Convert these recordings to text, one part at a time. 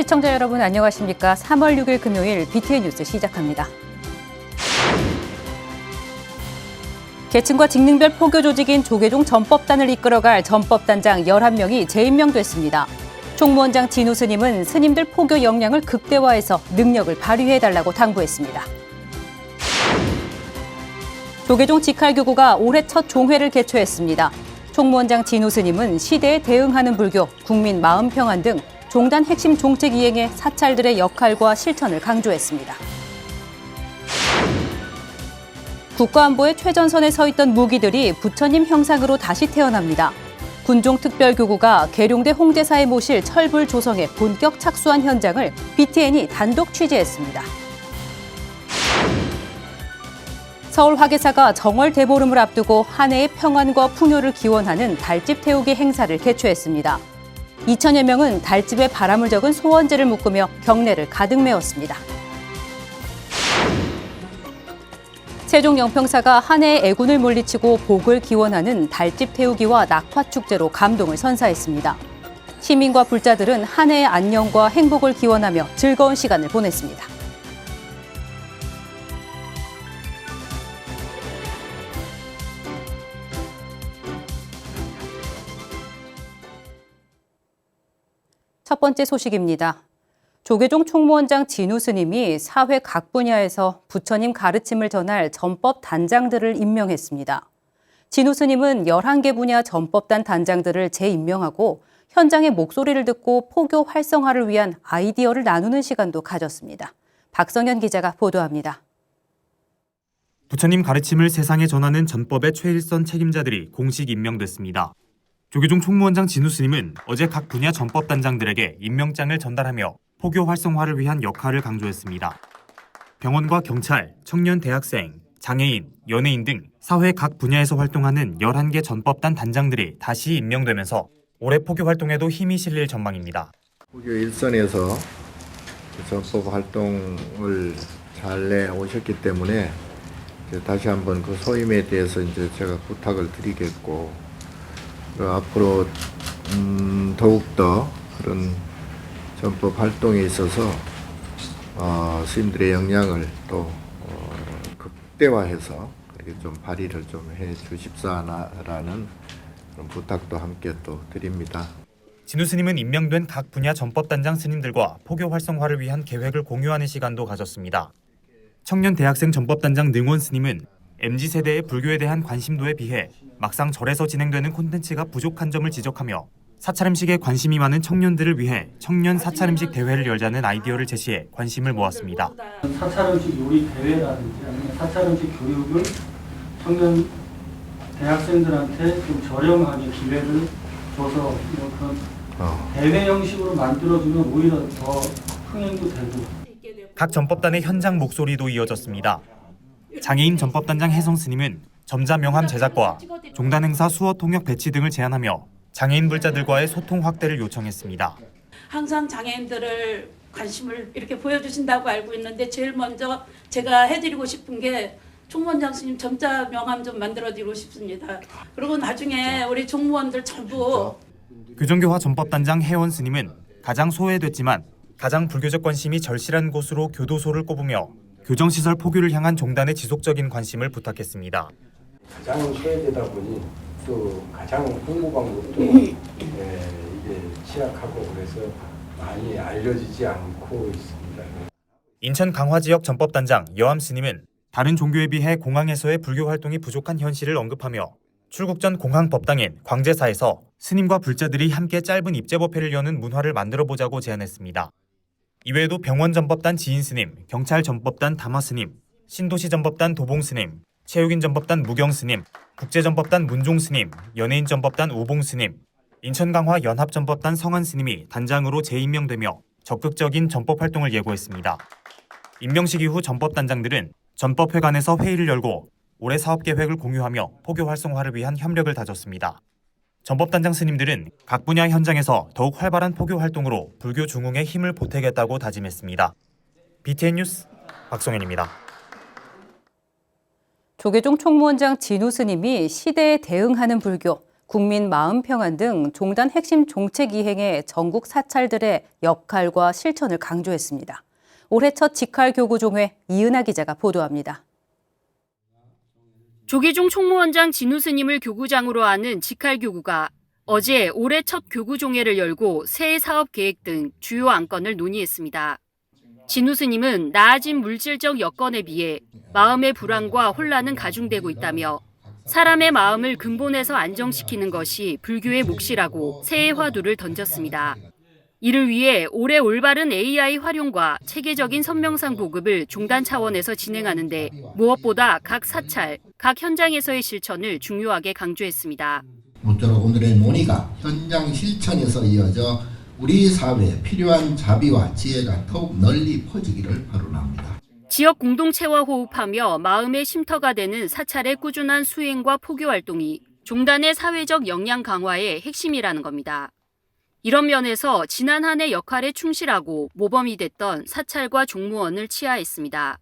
시청자 여러분 안녕하십니까? 3월 6일 금요일 BTN 뉴스 시작합니다. 계층과 직능별 포교 조직인 조계종 전법단을 이끌어갈 전법단장 11명이 재임명됐습니다. 총무원장 진우 스님은 스님들 포교 역량을 극대화해서 능력을 발휘해달라고 당부했습니다. 조계종 직할교구가 올해 첫 종회를 개최했습니다. 총무원장 진우 스님은 시대에 대응하는 불교, 국민 마음 평안 등 종단 핵심 종책 이행에 사찰들의 역할과 실천을 강조했습니다. 국가안보의 최전선에 서 있던 무기들이 부처님 형상으로 다시 태어납니다. 군종특별교구가 계룡대 홍제사에 모실 철불 조성에 본격 착수한 현장을 BTN이 단독 취재했습니다. 서울 화계사가 정월 대보름을 앞두고 한 해의 평안과 풍요를 기원하는 달집 태우기 행사를 개최했습니다. 2천여 명은 달집에 바람을 적은 소원제를 묶으며 경례를 가득 메웠습니다. 세종 영평사가 한 해의 애군을 물리치고 복을 기원하는 달집 태우기와 낙화축제로 감동을 선사했습니다. 시민과 불자들은 한 해의 안녕과 행복을 기원하며 즐거운 시간을 보냈습니다. 첫 번째 소식입니다. 조계종 총무원장 진우 스님이 사회 각 분야에서 부처님 가르침을 전할 전법 단장들을 임명했습니다. 진우 스님은 11개 분야 전법단 단장들을 재임명하고 현장의 목소리를 듣고 포교 활성화를 위한 아이디어를 나누는 시간도 가졌습니다. 박성현 기자가 보도합니다. 부처님 가르침을 세상에 전하는 전법의 최일선 책임자들이 공식 임명됐습니다. 조계종 총무원장 진우 스님은 어제 각 분야 전법단장들에게 임명장을 전달하며 포교 활성화를 위한 역할을 강조했습니다. 병원과 경찰, 청년 대학생, 장애인, 연예인 등 사회 각 분야에서 활동하는 11개 전법단 단장들이 다시 임명되면서 올해 포교 활동에도 힘이 실릴 전망입니다. 포교 일선에서 전법 활동을 잘 내오셨기 때문에 다시 한번 그 소임에 대해서 제가 부탁을 드리겠고, 앞으로 더욱더 그런 전법 활동에 있어서 스님들의 역량을 또 극대화해서 그렇게 좀 발휘를 좀 해 주십사라는 그런 부탁도 함께 또 드립니다. 진우 스님은 임명된 각 분야 전법단장 스님들과 포교 활성화를 위한 계획을 공유하는 시간도 가졌습니다. 청년 대학생 전법단장 능원 스님은 MZ세대의 불교에 대한 관심도에 비해 막상 절에서 진행되는 콘텐츠가 부족한 점을 지적하며 사찰음식에 관심이 많은 청년들을 위해 청년 사찰음식 대회를 열자는 아이디어를 제시해 관심을 모았습니다. 사찰음식 요리 대회라든지 아니면 사찰음식 교육을 청년 대학생들한테 좀 저렴하게 기회를 줘서 그런 대회 형식으로 만들어주면 오히려 더 흥행도 되고. 각 전법단의 현장 목소리도 이어졌습니다. 장애인 전법단장 혜성 스님은 점자 명함 제작과 종단 행사 수어 통역 배치 등을 제안하며 장애인 불자들과의 소통 확대를 요청했습니다. 항상 장애인들을 관심을 이렇게 보여주신다고 알고 있는데 제일 먼저 제가 해드리고 싶은 게 총무원장 스님 점자 명함 좀 만들어드리고 싶습니다. 그리고 나중에 우리 총무원들 전부 교정교화 전법단장 혜원 스님은 가장 소외됐지만 가장 불교적 관심이 절실한 곳으로 교도소를 꼽으며 교정시설 포교를 향한 종단의 지속적인 관심을 부탁했습니다. 가장 소외되다 보니 또 가장 홍보 방법도 이게 취약하고 그래서 많이 알려지지 않고 있습니다. 인천 강화 지역 전법단장 여암 스님은 다른 종교에 비해 공항에서의 불교 활동이 부족한 현실을 언급하며 출국 전 공항 법당인 광제사에서 스님과 불자들이 함께 짧은 입제법회를 여는 문화를 만들어보자고 제안했습니다. 이외에도 병원 전법단 지인 스님, 경찰 전법단 담화 스님, 신도시 전법단 도봉 스님, 체육인 전법단 무경 스님, 국제 전법단 문종 스님, 연예인 전법단 우봉 스님, 인천 강화 연합 전법단 성한 스님이 단장으로 재임명되며 적극적인 전법 활동을 예고했습니다. 임명식 이후 전법단장들은 전법회관에서 회의를 열고 올해 사업 계획을 공유하며 포교 활성화를 위한 협력을 다졌습니다. 전법단장 스님들은 각 분야 현장에서 더욱 활발한 포교 활동으로 불교 중흥에 힘을 보태겠다고 다짐했습니다. BTN 뉴스 박성현입니다. 조계종 총무원장 진우 스님이 시대에 대응하는 불교, 국민 마음 평안 등 종단 핵심 정책 이행에 전국 사찰들의 역할과 실천을 강조했습니다. 올해 첫 직할교구종회 이은하 기자가 보도합니다. 조계종 총무원장 진우 스님을 교구장으로 하는 직할교구가 어제 올해 첫 교구종회를 열고 새해 사업 계획 등 주요 안건을 논의했습니다. 진우 스님은 나아진 물질적 여건에 비해 마음의 불안과 혼란은 가중되고 있다며 사람의 마음을 근본에서 안정시키는 것이 불교의 몫이라고 새해 화두를 던졌습니다. 이를 위해 올해 올바른 AI 활용과 체계적인 선명상 보급을 종단 차원에서 진행하는 데 무엇보다 각 사찰, 각 현장에서의 실천을 중요하게 강조했습니다. 모쪼록 오늘의 논의가 현장 실천에서 이어져 우리 사회에 필요한 자비와 지혜가 더욱 널리 퍼지기를 바라옵니다. 지역 공동체와 호흡하며 마음의 쉼터가 되는 사찰의 꾸준한 수행과 포교 활동이 종단의 사회적 역량 강화의 핵심이라는 겁니다. 이런 면에서 지난 한 해 역할에 충실하고 모범이 됐던 사찰과 종무원을 치하했습니다.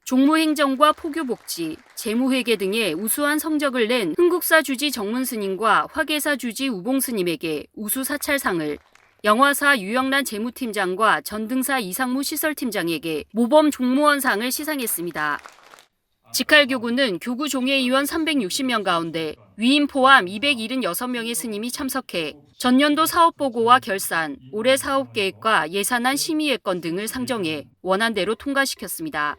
종무행정과 포교복지, 재무회계 등의 우수한 성적을 낸 흥국사 주지 정문스님과 화계사 주지 우봉스님에게 우수사찰상을, 영화사 유영란 재무팀장과 전등사 이상무 시설팀장에게 모범 종무원상을 시상했습니다. 직할교구는 교구 종회의원 360명 가운데 위임 포함 276명의 스님이 참석해 전년도 사업보고와 결산, 올해 사업계획과 예산안 심의예건 등을 상정해 원안대로 통과시켰습니다.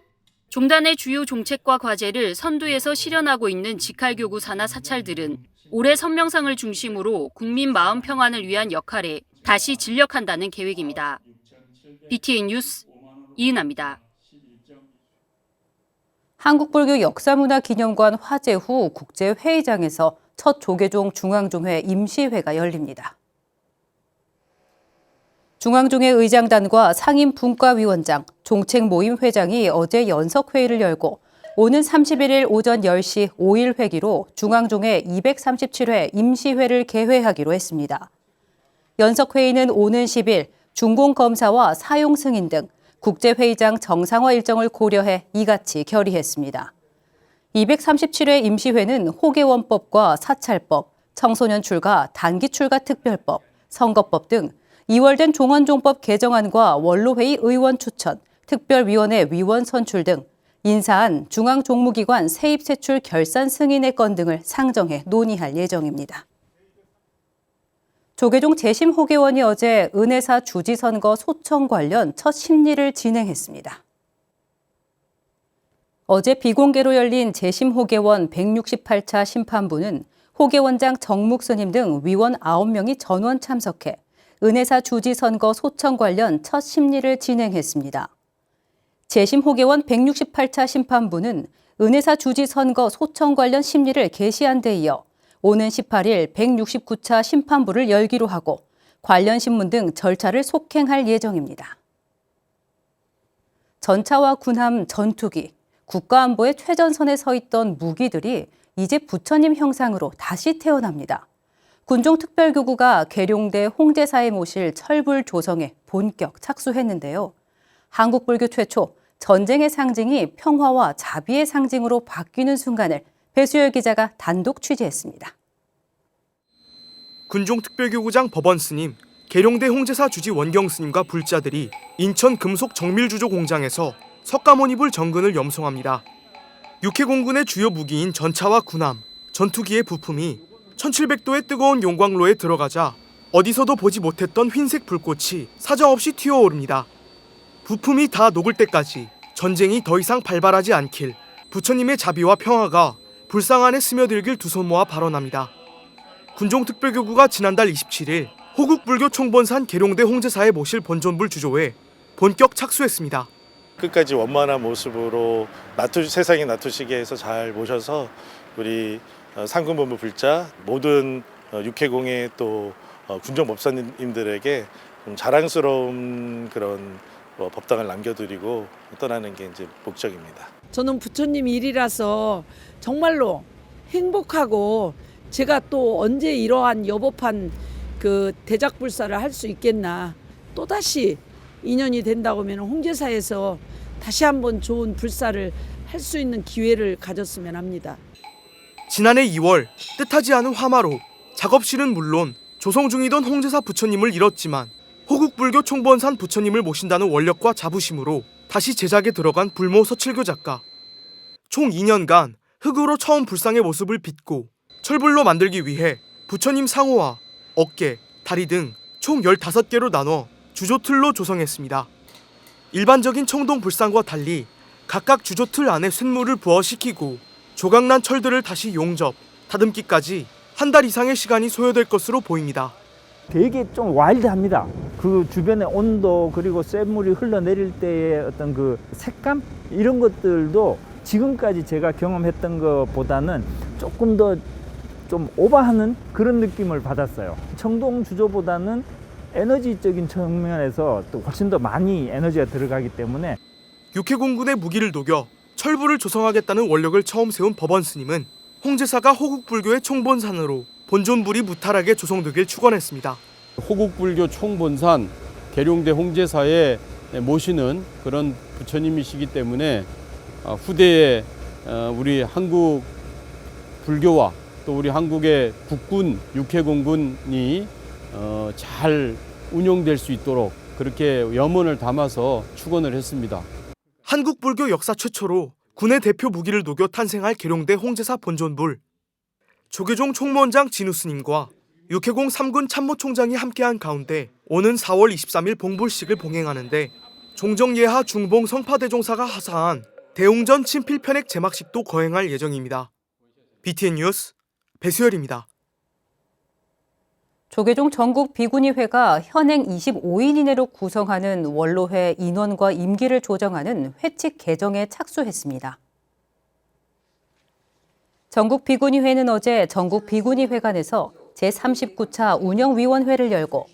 종단의 주요 정책과 과제를 선두에서 실현하고 있는 직할교구 산하 사찰들은 올해 선명상을 중심으로 국민 마음 평안을 위한 역할에 다시 진력한다는 계획입니다. BTN 뉴스 이은하입니다. 한국불교역사문화기념관 화재 후 국제회의장에서 첫 조계종 중앙종회 임시회가 열립니다. 중앙종회 의장단과 상임분과위원장, 종책모임 회장이 어제 연석회의를 열고 오는 31일 오전 10시 5일 회기로 중앙종회 237회 임시회를 개회하기로 했습니다. 연석회의는 오는 10일 중공검사와 사용승인 등 국제회의장 정상화 일정을 고려해 이같이 결의했습니다. 237회 임시회는 호계원법과 사찰법, 청소년 출가, 단기 출가 특별법, 선거법 등 2월 된 종원종법 개정안과 원로회의 의원 추천, 특별위원회 위원 선출 등 인사안, 중앙종무기관 세입세출 결산 승인의 건 등을 상정해 논의할 예정입니다. 조계종 재심 호계원이 어제 은혜사 주지선거 소청 관련 첫 심리를 진행했습니다. 어제 비공개로 열린 재심 호계원 168차 심판부는 호계원장 정묵스님 등 위원 9명이 전원 참석해 은혜사 주지선거 소청 관련 첫 심리를 진행했습니다. 재심 호계원 168차 심판부는 은혜사 주지선거 소청 관련 심리를 개시한 데 이어 오는 18일 169차 심판부를 열기로 하고 관련 신문 등 절차를 속행할 예정입니다. 전차와 군함, 전투기, 국가안보의 최전선에 서 있던 무기들이 이제 부처님 형상으로 다시 태어납니다. 군종특별교구가 계룡대 홍제사에 모실 철불 조성에 본격 착수했는데요. 한국불교 최초 전쟁의 상징이 평화와 자비의 상징으로 바뀌는 순간을 배수열 기자가 단독 취재했습니다. 군종특별교구장 법원스님, 계룡대 홍제사 주지 원경스님과 불자들이 인천 금속 정밀주조 공장에서 석가모니불 정근을 염송합니다. 육해공군의 주요 무기인 전차와 군함, 전투기의 부품이 1700도의 뜨거운 용광로에 들어가자 어디서도 보지 못했던 흰색 불꽃이 사정없이 튀어오릅니다. 부품이 다 녹을 때까지 전쟁이 더 이상 발발하지 않길 부처님의 자비와 평화가 불상 안에 스며들길 두 손 모아 발언합니다. 군종특별교구가 지난달 27일 호국불교 총본산 계룡대 홍제사에 모실 본존불 주조에 본격 착수했습니다. 끝까지 원만한 모습으로 세상에 놔두시게 해서 잘 모셔서 우리 상군본부 불자 모든 육해공의 또 군종 법사님들에게 좀 자랑스러운 그런 법당을 남겨드리고 떠나는 게 이제 목적입니다. 저는 부처님 일이라서 정말로 행복하고 제가 또 언제 이러한 여법한 그 대작불사를 할 수 있겠나. 또다시 인연이 된다고 하면 홍제사에서 다시 한번 좋은 불사를 할 수 있는 기회를 가졌으면 합니다. 지난해 2월 뜻하지 않은 화마로 작업실은 물론 조성 중이던 홍제사 부처님을 잃었지만 호국불교 총본산 부처님을 모신다는 원력과 자부심으로 다시 제작에 들어간 불모 서칠교 작가. 총 2년간 흙으로 처음 불상의 모습을 빚고 철불로 만들기 위해 부처님 상호와 어깨, 다리 등 총 15개로 나눠 주조틀로 조성했습니다. 일반적인 청동 불상과 달리 각각 주조틀 안에 쇳물을 부어시키고 조각난 철들을 다시 용접, 다듬기까지 한 달 이상의 시간이 소요될 것으로 보입니다. 되게 좀 와일드합니다. 그 주변의 온도 그리고 쇳물이 흘러내릴 때의 어떤 그 색감 이런 것들도 지금까지 제가 경험했던 것보다는 조금 더 좀 오버하는 그런 느낌을 받았어요. 청동 주조보다는 에너지적인 측면에서 또 훨씬 더 많이 에너지가 들어가기 때문에 육해공군의 무기를 녹여 철부를 조성하겠다는 원력을 처음 세운 법원 스님은 홍제사가 호국불교의 총본산으로 본존불이 무탈하게 조성되길 축원했습니다. 호국불교 총본산 계룡대 홍제사에 모시는 그런 부처님이시기 때문에 후대에 우리 한국 불교와 또 우리 한국의 국군 육해공군이 잘 운용될 수 있도록 그렇게 염원을 담아서 축원을 했습니다. 한국 불교 역사 최초로 군의 대표 무기를 녹여 탄생할 계룡대 홍제사 본존불. 조계종 총무원장 진우 스님과 육해공 3군 참모총장이 함께한 가운데 오는 4월 23일 봉불식을 봉행하는데 종정예하 중봉 성파대종사가 하사한 대웅전 친필편액 제막식도 거행할 예정입니다. BTN 뉴스 배수열입니다. 조계종 전국 비구니회가 현행 25인 이내로 구성하는 원로회 인원과 임기를 조정하는 회칙 개정에 착수했습니다. 전국 비구니회는 어제 전국 비구니회관에서 제39차 운영위원회를 열고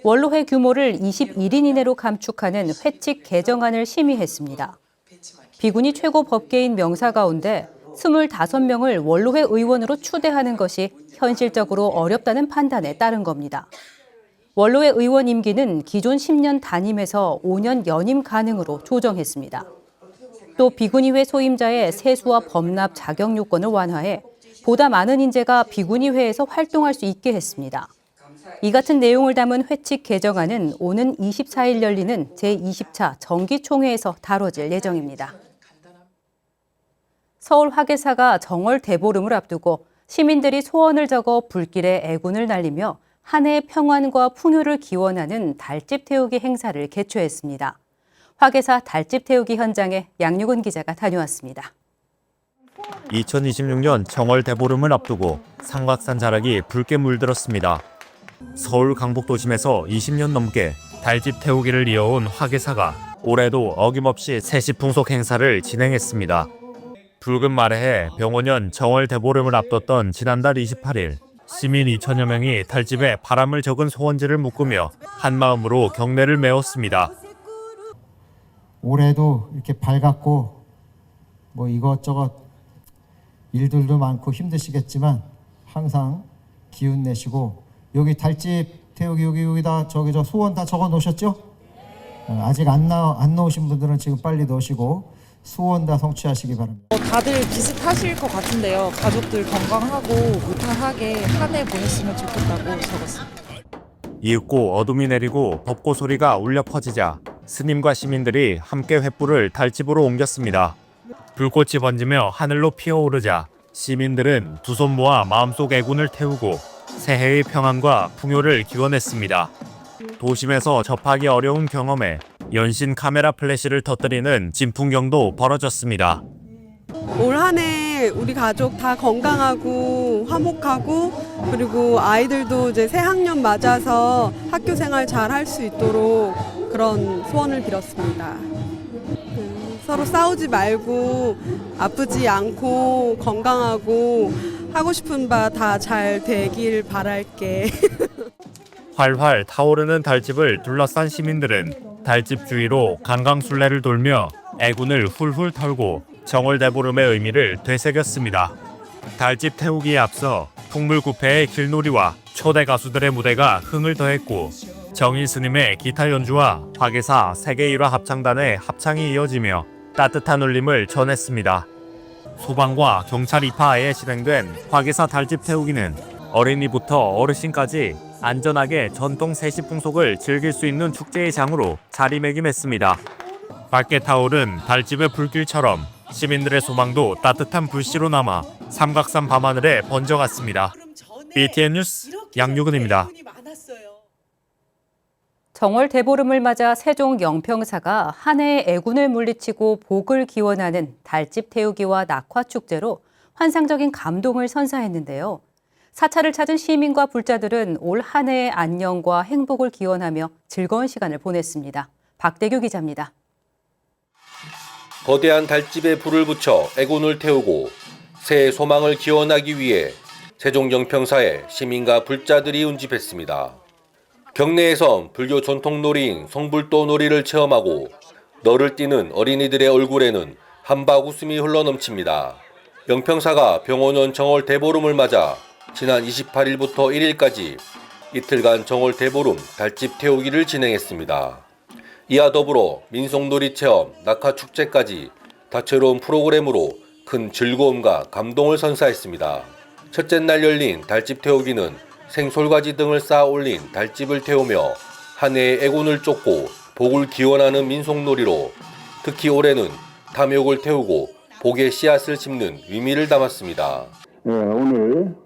원로회 규모를 21인 이내로 감축하는 회칙 개정안을 심의했습니다. 비구니 최고 법계인 명사 가운데 25명을 원로회 의원으로 추대하는 것이 현실적으로 어렵다는 판단에 따른 겁니다. 원로회 의원 임기는 기존 10년 단임에서 5년 연임 가능으로 조정했습니다. 또 비구니회 소임자의 세수와 법납 자격 요건을 완화해 보다 많은 인재가 비구니회에서 활동할 수 있게 했습니다. 이 같은 내용을 담은 회칙 개정안은 오는 24일 열리는 제20차 정기총회에서 다뤄질 예정입니다. 서울 화계사가 정월 대보름을 앞두고 시민들이 소원을 적어 불길에 애군을 날리며 한 해의 평안과 풍요를 기원하는 달집 태우기 행사를 개최했습니다. 화계사 달집 태우기 현장에 양육은 기자가 다녀왔습니다. 2026년 정월 대보름을 앞두고 삼각산 자락이 붉게 물들었습니다. 서울 강북도심에서 20년 넘게 달집 태우기를 이어온 화계사가 올해도 어김없이 세시풍속 행사를 진행했습니다. 붉은 말해에 병원년 정월 대보름을 앞뒀던 지난달 28일 시민 2천여 명이 달집에 바람을 적은 소원지를 묶으며 한마음으로 경례를 메웠습니다. 올해도 이렇게 밝았고 뭐 이것저것 일들도 많고 힘드시겠지만 항상 기운 내시고 여기 달집 태우기 여기다 저 소원 다 적어 놓으셨죠? 아직 안 넣으신 분들은 지금 빨리 넣으시고 소원 다 성취하시기 바랍니다. 다들 비슷하실 것 같은데요. 가족들 건강하고 무탈하게 한 해 보냈으면 좋겠다고 적었습니다. 이윽고 어둠이 내리고 벚꽃 소리가 울려 퍼지자 스님과 시민들이 함께 횃불을 달집으로 옮겼습니다. 불꽃이 번지며 하늘로 피어오르자 시민들은 두 손 모아 마음속 애군을 태우고 새해의 평안과 풍요를 기원했습니다. 도심에서 접하기 어려운 경험에 연신 카메라 플래시를 터뜨리는 진풍경도 벌어졌습니다. 올 한 해 우리 가족 다 건강하고 화목하고 그리고 아이들도 이제 새 학년 맞아서 학교 생활 잘 할 수 있도록 그런 소원을 빌었습니다. 서로 싸우지 말고 아프지 않고 건강하고 하고 싶은 바 다 잘 되길 바랄게. 활활 타오르는 달집을 둘러싼 시민들은 달집 주위로 강강술래를 돌며 애군을 훌훌 털고 정월 대보름의 의미를 되새겼습니다. 달집 태우기에 앞서 풍물구패의 길놀이와 초대 가수들의 무대가 흥을 더했고 정인 스님의 기타 연주와 화계사 세계일화 합창단의 합창이 이어지며 따뜻한 울림을 전했습니다. 소방과 경찰 입하에 진행된 화계사 달집 태우기는 어린이부터 어르신까지 안전하게 전통 세시풍속을 즐길 수 있는 축제의 장으로 자리매김했습니다. 밖에 타오른 달집의 불길처럼 시민들의 소망도 따뜻한 불씨로 남아 삼각산 밤하늘에 번져갔습니다. BTN 뉴스 양유근입니다. 정월 대보름을 맞아 세종 영평사가 한 해의 애군을 물리치고 복을 기원하는 달집 태우기와 낙화축제로 환상적인 감동을 선사했는데요. 사찰을 찾은 시민과 불자들은 올 한 해의 안녕과 행복을 기원하며 즐거운 시간을 보냈습니다. 박대규 기자입니다. 거대한 달집에 불을 붙여 애군을 태우고 새해 소망을 기원하기 위해 세종 영평사에 시민과 불자들이 운집했습니다. 경내에선 불교 전통 놀이인 성불도 놀이를 체험하고 너를 띠는 어린이들의 얼굴에는 한박 웃음이 흘러넘칩니다. 영평사가 병원원 정월 대보름을 맞아 지난 28일부터 1일까지 이틀간 정월 대보름 달집 태우기를 진행했습니다. 이와 더불어 민속놀이 체험, 낙하축제까지 다채로운 프로그램으로 큰 즐거움과 감동을 선사했습니다. 첫째 날 열린 달집 태우기는 생솔가지 등을 쌓아 올린 달집을 태우며 한 해의 애군을 쫓고 복을 기원하는 민속놀이로 특히 올해는 탐욕을 태우고 복의 씨앗을 심는 의미를 담았습니다. 오늘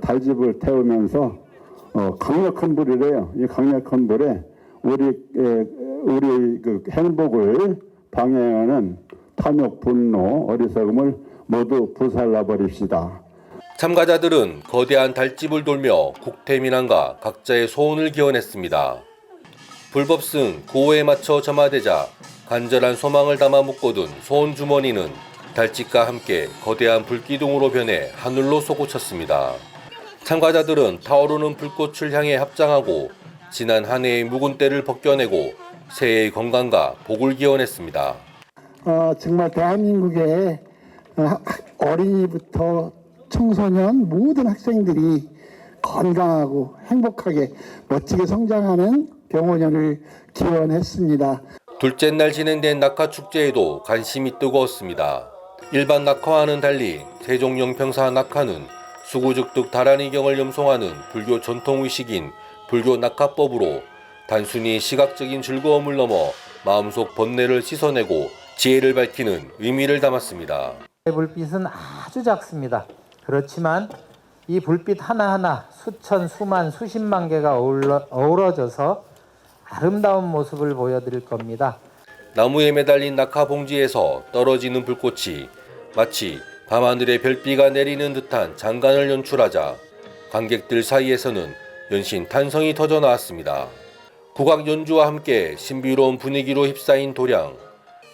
달집을 태우면서 강력한 불이래요. 이 강력한 불에 우리 그 행복을 방해하는 탐욕, 분노, 어리석음을 모두 불살라 버립시다. 참가자들은 거대한 달집을 돌며 국태민안과 각자의 소원을 기원했습니다. 불법승 구호에 맞춰 점화되자 간절한 소망을 담아 묶어둔 소원 주머니는 달집과 함께 거대한 불기둥으로 변해 하늘로 솟구쳤습니다. 참가자들은 타오르는 불꽃을 향해 합장하고 지난 한 해의 묵은 때를 벗겨내고 새해의 건강과 복을 기원했습니다. 정말 대한민국의 어린이부터 청소년 모든 학생들이 건강하고 행복하게 멋지게 성장하는 병원년을 기원했습니다. 둘째 날 진행된 낙하축제에도 관심이 뜨거웠습니다. 일반 낙화와는 달리 세종 영평사 낙하는 수구죽득 다란이경을 염송하는 불교 전통의식인 불교 낙하법으로 단순히 시각적인 즐거움을 넘어 마음속 번뇌를 씻어내고 지혜를 밝히는 의미를 담았습니다. 불빛은 아주 작습니다. 그렇지만 이 불빛 하나하나 수천, 수만, 수십만 개가 어우러져서 아름다운 모습을 보여드릴 겁니다. 나무에 매달린 낙하 봉지에서 떨어지는 불꽃이 마치 밤하늘에 별비가 내리는 듯한 장관을 연출하자 관객들 사이에서는 연신 탄성이 터져 나왔습니다. 국악 연주와 함께 신비로운 분위기로 휩싸인 도량.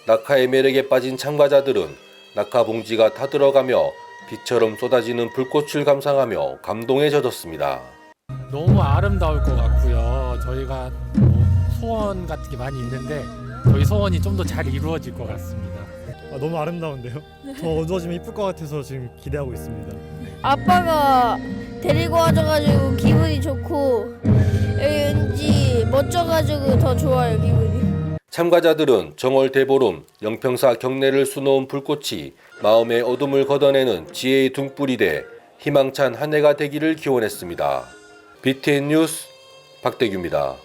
낙하의 매력에 빠진 참가자들은 낙하 봉지가 타들어가며 빛처럼 쏟아지는 불꽃을 감상하며 감동에 젖었습니다. 너무 아름다울 것 같고요. 저희가 소원 같은 게 많이 있는데 저희 소원이 좀 더 잘 이루어질 것 같습니다. 너무 아름다운데요? 더 어두워지면 이쁠 것 같아서 지금 기대하고 있습니다. 아빠가 데리고 와줘가지고 기분이 좋고 왠지 멋져가지고 더 좋아요, 기분이. 참가자들은 정월 대보름 영평사 경내를 수놓은 불꽃이 마음의 어둠을 걷어내는 지혜의 등불이 돼 희망찬 한 해가 되기를 기원했습니다. BTN 뉴스 박대규입니다.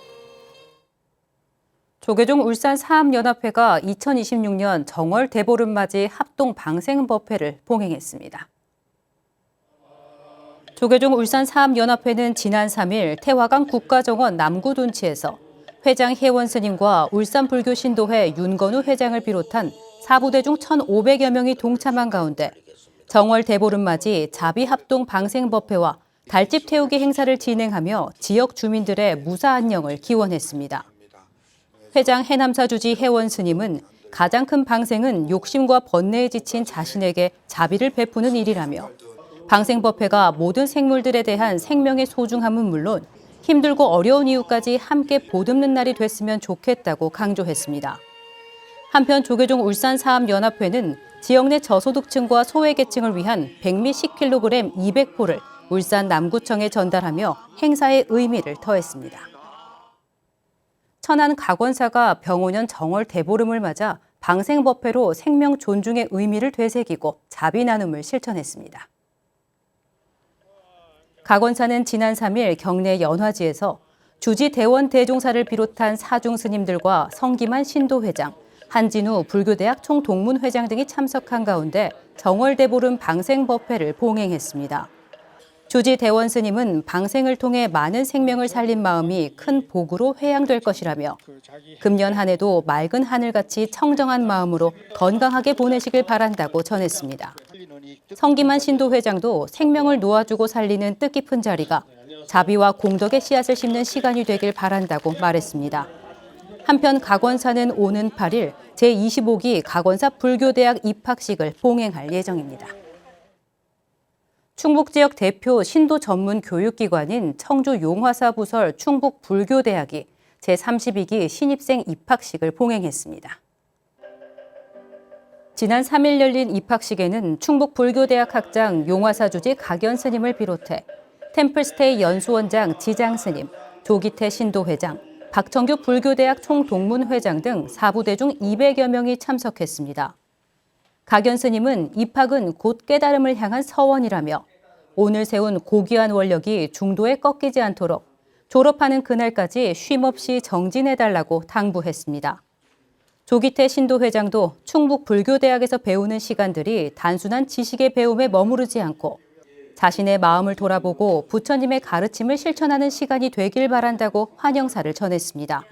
조계종 울산 사암연합회가 2026년 정월 대보름 맞이 합동 방생법회를 봉행했습니다. 조계종 울산 사암연합회는 지난 3일 태화강 국가정원 남구둔치에서 회장 혜원 스님과 울산불교신도회 윤건우 회장을 비롯한 사부대 중 1,500여 명이 동참한 가운데 정월 대보름 맞이 자비합동 방생법회와 달집 태우기 행사를 진행하며 지역 주민들의 무사 안녕을 기원했습니다. 회장 해남사 주지 혜원 스님은 가장 큰 방생은 욕심과 번뇌에 지친 자신에게 자비를 베푸는 일이라며 방생법회가 모든 생물들에 대한 생명의 소중함은 물론 힘들고 어려운 이유까지 함께 보듬는 날이 됐으면 좋겠다고 강조했습니다. 한편 조계종 울산사암연합회는 지역 내 저소득층과 소외계층을 위한 백미 10kg 200포를 울산 남구청에 전달하며 행사의 의미를 더했습니다. 천안 각원사가 병오년 정월 대보름을 맞아 방생법회로 생명 존중의 의미를 되새기고 자비 나눔을 실천했습니다. 각원사는 지난 3일 경내 연화지에서 주지 대원 대종사를 비롯한 사중 스님들과 성기만 신도회장, 한진우 불교대학 총동문회장 등이 참석한 가운데 정월대보름 방생법회를 봉행했습니다. 주지 대원 스님은 방생을 통해 많은 생명을 살린 마음이 큰 복으로 회양될 것이라며 금년 한 해도 맑은 하늘같이 청정한 마음으로 건강하게 보내시길 바란다고 전했습니다. 성기만 신도회장도 생명을 놓아주고 살리는 뜻깊은 자리가 자비와 공덕의 씨앗을 심는 시간이 되길 바란다고 말했습니다. 한편 각원사는 오는 8일 제25기 각원사 불교대학 입학식을 봉행할 예정입니다. 충북 지역 대표 신도 전문 교육기관인 청주 용화사 부설 충북 불교대학이 제32기 신입생 입학식을 봉행했습니다. 지난 3일 열린 입학식에는 충북 불교대학 학장 용화사 주지 각연 스님을 비롯해 템플스테이 연수원장 지장 스님, 조기태 신도회장, 박정규 불교대학 총동문회장 등 사부대 중 200여 명이 참석했습니다. 각연 스님은 입학은 곧 깨달음을 향한 서원이라며 오늘 세운 고귀한 원력이 중도에 꺾이지 않도록 졸업하는 그날까지 쉼없이 정진해달라고 당부했습니다. 조기태 신도회장도 충북 불교대학에서 배우는 시간들이 단순한 지식의 배움에 머무르지 않고 자신의 마음을 돌아보고 부처님의 가르침을 실천하는 시간이 되길 바란다고 환영사를 전했습니다.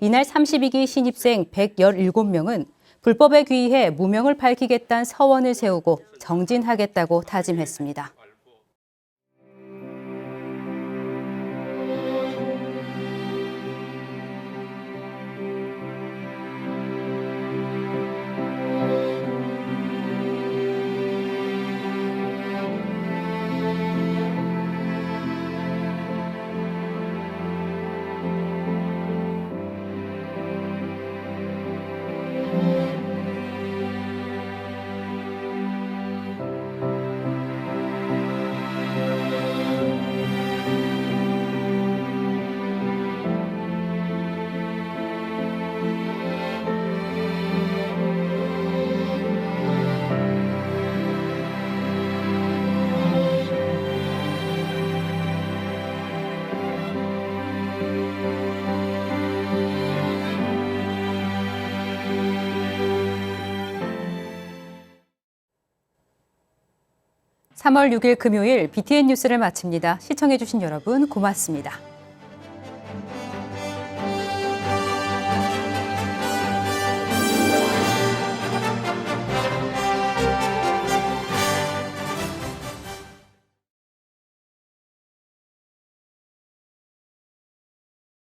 이날 32기 신입생 117명은 불법에 귀의해 무명을 밝히겠다는 서원을 세우고 정진하겠다고 다짐했습니다. (3월 6일) 금요일 BTN 뉴스를 마칩니다. 시청해주신 여러분 고맙습니다.